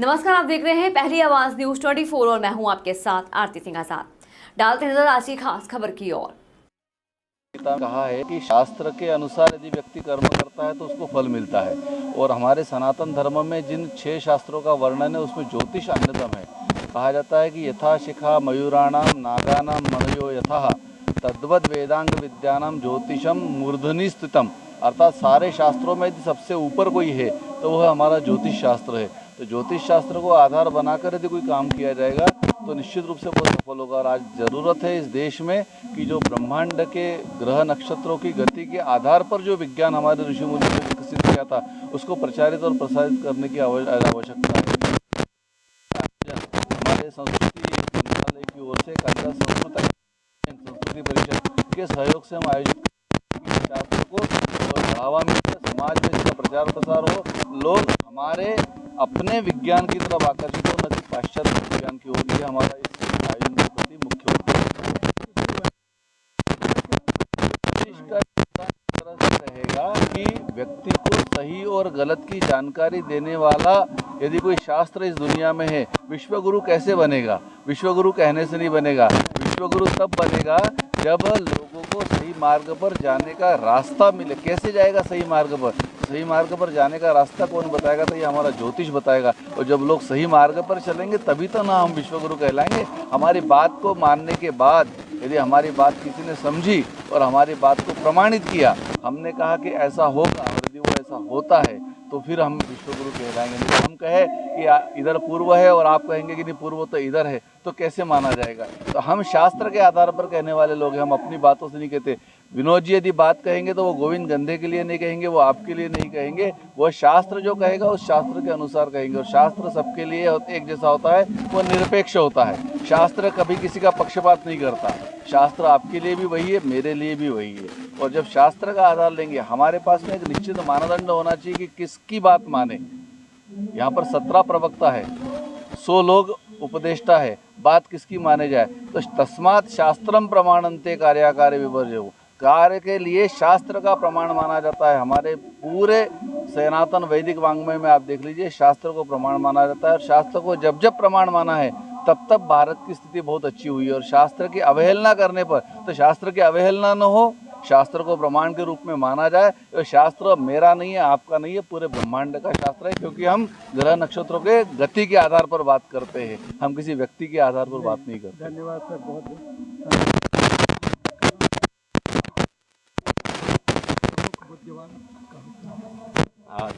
नमस्कार, आप देख रहे हैं पहली आवाज न्यूज 24 और मैं हूं आपके साथ आरती सिंह आजाद। डालते नजर आज की खास खबर की ओर। कहा है कि शास्त्र के अनुसार यदि व्यक्ति कर्म करता है तो उसको फल मिलता है। और हमारे सनातन धर्म में जिन 6 शास्त्रों का वर्णन है उसमें ज्योतिष अन्यतम है। कहा जाता है कि यथा शिखा मयूराणाम नागानाम मनयो यथा तद्वद वेदांग विद्यानाम ज्योतिषम मूर्धनि स्थितम। अर्थात सारे शास्त्रों में यदि सबसे ऊपर कोई है तो वह हमारा ज्योतिष शास्त्र है। तो ज्योतिष शास्त्र को आधार बनाकर यदि कोई काम किया जाएगा तो निश्चित रूप से वो सफल होगा। और आज ज़रूरत है इस देश में कि जो ब्रह्मांड के ग्रह नक्षत्रों की गति के आधार पर जो विज्ञान हमारे ऋषि मुनियों ने विकसित किया था उसको प्रचारित और प्रसारित करने की आवश्यकता है। हमारे संस्कृति मंत्रालय की ओर से संस्कृति परिषद के सहयोग से हम आयोजित शास्त्र को और बढ़ावा मिले, समाज में इसका प्रचार प्रसार हो, लोग हमारे अपने विज्ञान की तरफ आकर्षित हो, न कि पाश्चात्य विज्ञान की ओर। ये हमारा इस आयोजन के प्रति मुख्य उद्देश्य रहेगा कि व्यक्ति को सही और गलत की जानकारी देने वाला यदि कोई शास्त्र इस दुनिया में है। विश्वगुरु कैसे बनेगा? विश्वगुरु कहने से नहीं बनेगा। विश्वगुरु तब बनेगा जब लोगों को सही मार्ग पर जाने का रास्ता मिले। कैसे जाएगा सही मार्ग पर? सही मार्ग पर जाने का रास्ता कौन बताएगा? तो ये हमारा ज्योतिष बताएगा। और जब लोग सही मार्ग पर चलेंगे तभी तो ना हम विश्वगुरु कहलाएंगे। हमारी बात को मानने के बाद यदि हमारी बात किसी ने समझी और हमारी बात को प्रमाणित किया, हमने कहा कि ऐसा होगा और यदि वो ऐसा होता है तो फिर हम विश्वगुरु कहलाएंगे। नहीं हम कहे कि इधर पूर्व है और आप कहेंगे कि नहीं पूर्व तो इधर है, तो कैसे माना जाएगा? तो हम शास्त्र के आधार पर कहने वाले लोग हैं, हम अपनी बातों से नहीं कहते। विनोद जी यदि बात कहेंगे तो वो गोविंद गंधे के लिए नहीं कहेंगे, वो आपके लिए नहीं कहेंगे। वो शास्त्र जो कहेगा उस शास्त्र के अनुसार कहेंगे। और शास्त्र सबके लिए एक जैसा होता है, वो निरपेक्ष होता है। शास्त्र कभी किसी का पक्षपात नहीं करता। शास्त्र आपके लिए भी वही है, मेरे लिए भी वही है। और जब शास्त्र का आधार लेंगे, हमारे पास में एक निश्चित मानदंड होना चाहिए कि किसकी बात माने। यहाँ पर 17 प्रवक्ता है, 100 लोग उपदेष्टा है, बात किसकी माने जाए? तो तस्मात् शास्त्रम प्रमाणन्ते कार्याकार्य विपर्जयः। कार्य के लिए शास्त्र का प्रमाण माना जाता है। हमारे पूरे सनातन वैदिक वाङ्मय में आप देख लीजिए, शास्त्र को प्रमाण माना जाता है। और शास्त्र को जब जब प्रमाण माना है तब तब भारत की स्थिति बहुत अच्छी हुई है। और शास्त्र की अवहेलना करने पर, तो शास्त्र की अवहेलना न हो, शास्त्र को प्रमाण के रूप में माना जाए। तो शास्त्र मेरा नहीं है, आपका नहीं है, पूरे ब्रह्मांड का शास्त्र है। क्योंकि हम ग्रह नक्षत्रों के गति के आधार पर बात करते हैं, हम किसी व्यक्ति के आधार पर बात नहीं करते। धन्यवाद सर, बहुत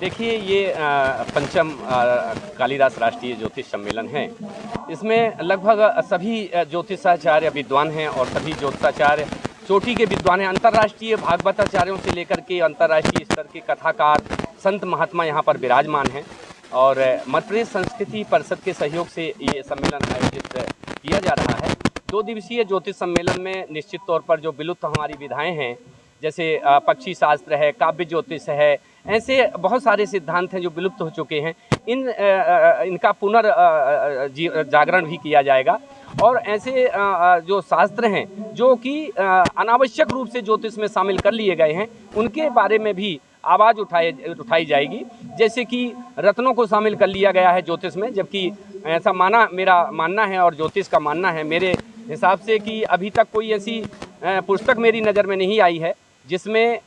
देखिए, ये पंचम कालिदास राष्ट्रीय ज्योतिष सम्मेलन है। इसमें लगभग सभी ज्योतिषाचार्य विद्वान हैं और सभी ज्योतिषाचार्य चोटी के विद्वान हैं। अंतर्राष्ट्रीय भागवताचार्यों से लेकर के अंतर्राष्ट्रीय स्तर के कथाकार, संत महात्मा यहाँ पर विराजमान हैं। और मध्य प्रदेश संस्कृति परिषद के सहयोग से ये सम्मेलन आयोजित किया जा रहा है। 2 दिवसीय ज्योतिष सम्मेलन में निश्चित तौर पर जो विलुप्त हमारी विधाएँ हैं, जैसे पक्षी शास्त्र है, काव्य ज्योतिष है, ऐसे बहुत सारे सिद्धांत हैं जो विलुप्त हो चुके हैं। इनका जागरण भी किया जाएगा। और ऐसे जो शास्त्र हैं जो कि अनावश्यक रूप से ज्योतिष में शामिल कर लिए गए हैं, उनके बारे में भी आवाज़ उठाई जाएगी। जैसे कि रत्नों को शामिल कर लिया गया है ज्योतिष में, जबकि ऐसा मेरा मानना है और ज्योतिष का मानना है मेरे हिसाब से कि अभी तक कोई ऐसी पुस्तक मेरी नज़र में नहीं आई है जिसमें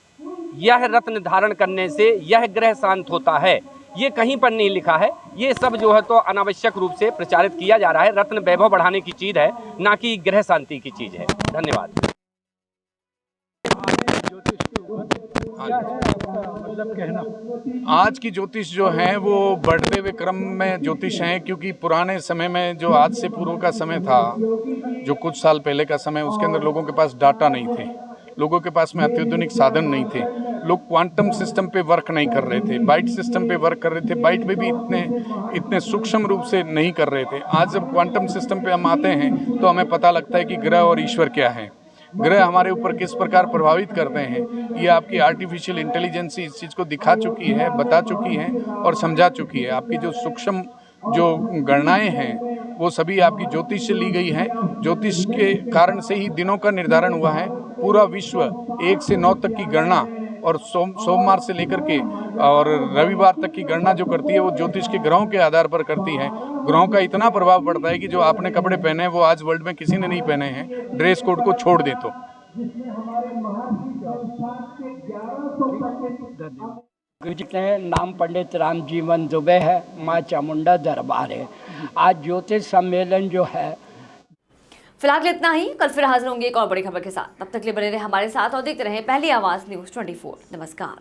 यह रत्न धारण करने से यह ग्रह शांत होता है, ये कहीं पर नहीं लिखा है। ये सब जो है तो अनावश्यक रूप से प्रचारित किया जा रहा है। रत्न वैभव बढ़ाने की चीज़ है, ना कि ग्रह शांति की चीज़ है। धन्यवाद। मतलब कहना, आज की ज्योतिष जो है वो बढ़ते हुए क्रम में ज्योतिष हैं। क्योंकि पुराने समय में जो आज से पूर्व का समय था, जो कुछ साल पहले का समय, उसके अंदर लोगों के पास डाटा नहीं थे, लोगों के पास में अत्याधुनिक साधन नहीं थे, लोग क्वांटम सिस्टम पे वर्क नहीं कर रहे थे, बाइट सिस्टम पे वर्क कर रहे थे। बाइट पे भी इतने सूक्ष्म रूप से नहीं कर रहे थे। आज जब क्वांटम सिस्टम पे हम आते हैं तो हमें पता लगता है कि ग्रह और ईश्वर क्या है, ग्रह हमारे ऊपर किस प्रकार प्रभावित करते हैं। ये आपकी आर्टिफिशियल इंटेलिजेंस इस चीज़ को दिखा चुकी है, बता चुकी है और समझा चुकी है। आपकी जो सूक्ष्म जो गणनाएं हैं वो सभी आपकी ज्योतिष से ली गई हैं। ज्योतिष के कारण से ही दिनों का निर्धारण हुआ है। पूरा विश्व 1 से 9 तक की गणना और सोमवार से लेकर के और रविवार तक की गणना जो करती है वो ज्योतिष के ग्रहों के आधार पर करती है। ग्रहों का इतना प्रभाव पड़ता है कि जो आपने कपड़े पहने हैं वो आज वर्ल्ड में किसी ने नहीं पहने हैं, ड्रेस कोड को छोड़ दे तो। गुरु जी के नाम पंडित राम जीवन दुबे है, माँ चामुंडा दरबार है। आज ज्योतिष सम्मेलन जो है, फिलहाल इतना ही। कल फिर हाजिर होंगे एक और बड़ी खबर के साथ। तब तक के लिए बने रहे हमारे साथ और देखते रहे पहली आवाज न्यूज़ 24। नमस्कार।